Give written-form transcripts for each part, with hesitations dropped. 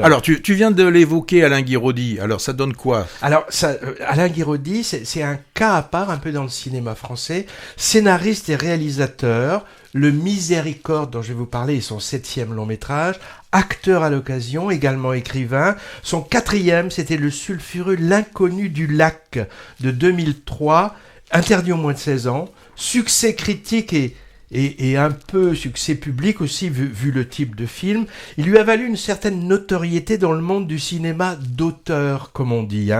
Alors, tu viens de l'évoquer, Alain Guiraudy. Alors, ça donne quoi ? Alors, Alain Guiraudy, c'est un cas à part un peu dans le cinéma français. Scénariste et réalisateur, Le Miséricorde, dont je vais vous parler, est son 7e long métrage. Acteur à l'occasion, également écrivain. Son 4e, c'était le sulfureux L'inconnu du lac de 2003, interdit aux moins de 16 ans. Succès critique et un peu succès public aussi, vu le type de film. Il lui a valu une certaine notoriété dans le monde du cinéma d'auteur, comme on dit.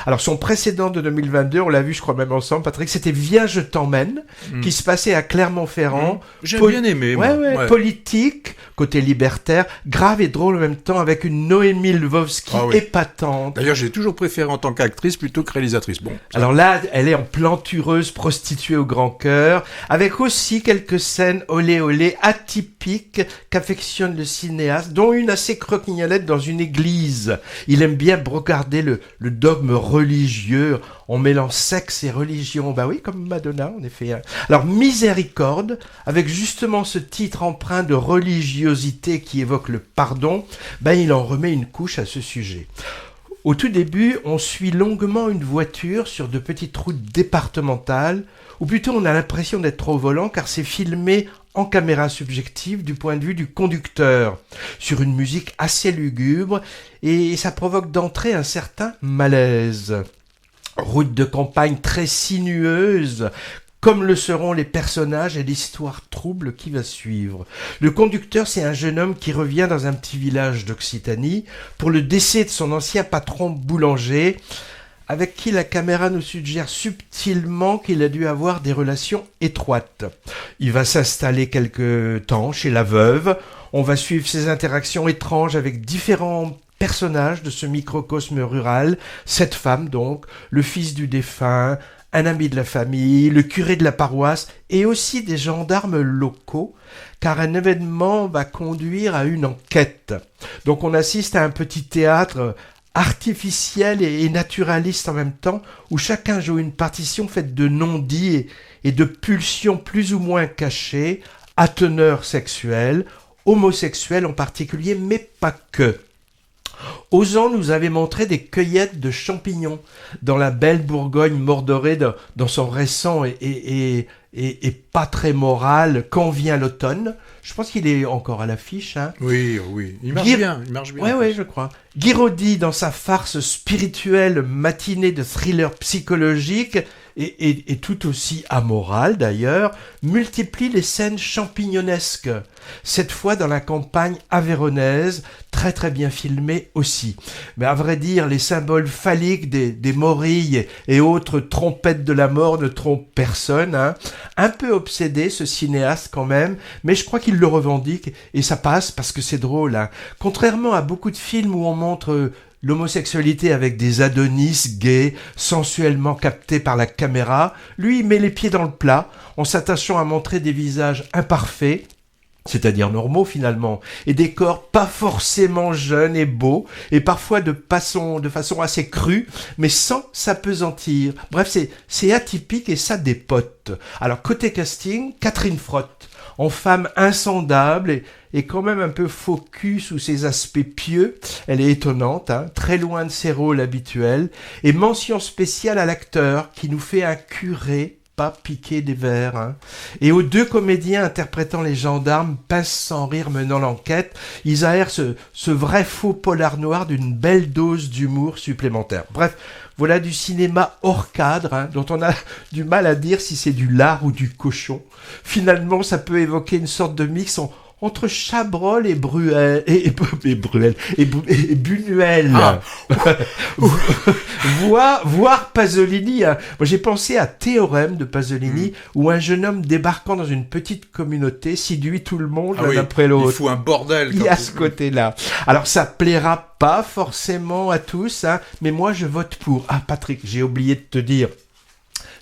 Alors, son précédent de 2022, on l'a vu, je crois même ensemble, Patrick, c'était Viens, je t'emmène, qui se passait à Clermont-Ferrand. J'ai bien aimé, moi. Ouais. Politique, côté libertaire, grave et drôle en même temps, avec une Noémie Lvovsky épatante. D'ailleurs, j'ai toujours préféré en tant qu'actrice plutôt que réalisatrice. Bon. Alors là, elle est en plantureuse, prostituée au grand cœur, avec aussi quelques scènes olé olé atypiques qu'affectionne le cinéaste, dont une assez croquignolette dans une église. Il aime bien brocarder le dogme religieux en mêlant sexe et religion. Bah oui, comme Madonna, en effet. Alors, Miséricorde, avec justement ce titre empreint de religiosité qui évoque le pardon, il en remet une couche à ce sujet. Au tout début, on suit longuement une voiture sur de petites routes départementales, ou plutôt on a l'impression d'être au volant car c'est filmé en caméra subjective du point de vue du conducteur, sur une musique assez lugubre, et ça provoque d'entrée un certain malaise. Route de campagne très sinueuse, comme le seront les personnages et l'histoire trouble qui va suivre. Le conducteur, c'est un jeune homme qui revient dans un petit village d'Occitanie pour le décès de son ancien patron boulanger, avec qui la caméra nous suggère subtilement qu'il a dû avoir des relations étroites. Il va s'installer quelque temps chez la veuve. On va suivre ses interactions étranges avec différents personnages de ce microcosme rural. Cette femme donc, le fils du défunt, un ami de la famille, le curé de la paroisse et aussi des gendarmes locaux, car un événement va conduire à une enquête. Donc on assiste à un petit théâtre artificiel et naturaliste en même temps, où chacun joue une partition faite de non-dits et de pulsions plus ou moins cachées, à teneur sexuelle, homosexuelle en particulier, mais pas que. Ozan nous avait montré des cueillettes de champignons dans la belle Bourgogne mordorée dans son récent et pas très moral Quand vient l'automne. Je pense qu'il est encore à l'affiche. Oui, il marche bien. Oui, je crois. Guiraudy, dans sa farce spirituelle matinée de thriller psychologique et tout aussi amoral d'ailleurs, multiplie les scènes champignonesques, cette fois dans la campagne avéronaise, très très bien filmée aussi. Mais à vrai dire, les symboles phalliques des morilles et autres trompettes de la mort ne trompent personne. Un peu obsédé ce cinéaste quand même, mais je crois qu'il le revendique et ça passe parce que c'est drôle. Contrairement à beaucoup de films où on montre l'homosexualité avec des Adonis gays, sensuellement captés par la caméra, lui il met les pieds dans le plat en s'attachant à montrer des visages imparfaits, c'est-à-dire normaux finalement, et des corps pas forcément jeunes et beaux, et parfois de façon assez crue, mais sans s'apesantir. Bref, c'est atypique et ça dépote. Alors côté casting, Catherine Frotte, en femme insondable et quand même un peu faux cul sous ses aspects pieux, elle est étonnante, très loin de ses rôles habituels, et mention spéciale à l'acteur qui nous fait un curé pas piqué des vers. Et aux deux comédiens interprétant les gendarmes, pince sans rire menant l'enquête, ils aèrent ce vrai faux polar noir d'une belle dose d'humour supplémentaire. Bref, voilà du cinéma hors cadre, dont on a du mal à dire si c'est du lard ou du cochon. Finalement, ça peut évoquer une sorte de mix entre Chabrol et Buñuel. Voire Pasolini. Moi, j'ai pensé à Théorème de Pasolini, où un jeune homme débarquant dans une petite communauté séduit tout le monde l'un après l'autre. Il fout un bordel. Il y a ce côté-là. Alors, ça plaira pas forcément à tous, mais moi, je vote pour. Ah, Patrick, j'ai oublié de te dire.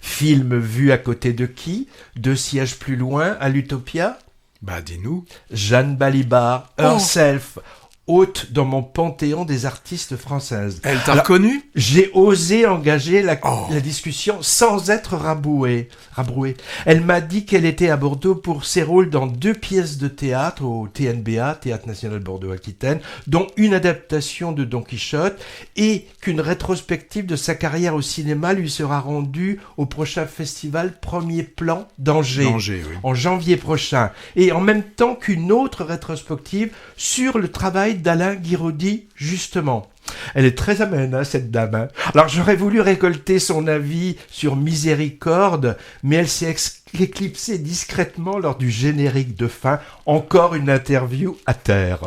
Film vu à côté de qui ? 2 sièges plus loin, à l'Utopia ? Dis-nous. Jeanne Balibar, herself, haute dans mon panthéon des artistes françaises. Elle t'a reconnu? J'ai osé engager la discussion sans être rabrouée. Elle m'a dit qu'elle était à Bordeaux pour ses rôles dans 2 pièces de théâtre au TNBA, Théâtre National Bordeaux-Aquitaine, dont une adaptation de Don Quichotte, et qu'une rétrospective de sa carrière au cinéma lui sera rendue au prochain festival Premier Plan d'Angers, Oui. en janvier prochain, et en même temps qu'une autre rétrospective sur le travail d'Alain Guiraudy, justement. Elle est très amène, cette dame. Hein. Alors j'aurais voulu récolter son avis sur Miséricorde, mais elle s'est éclipsée discrètement lors du générique de fin. Encore une interview à terre.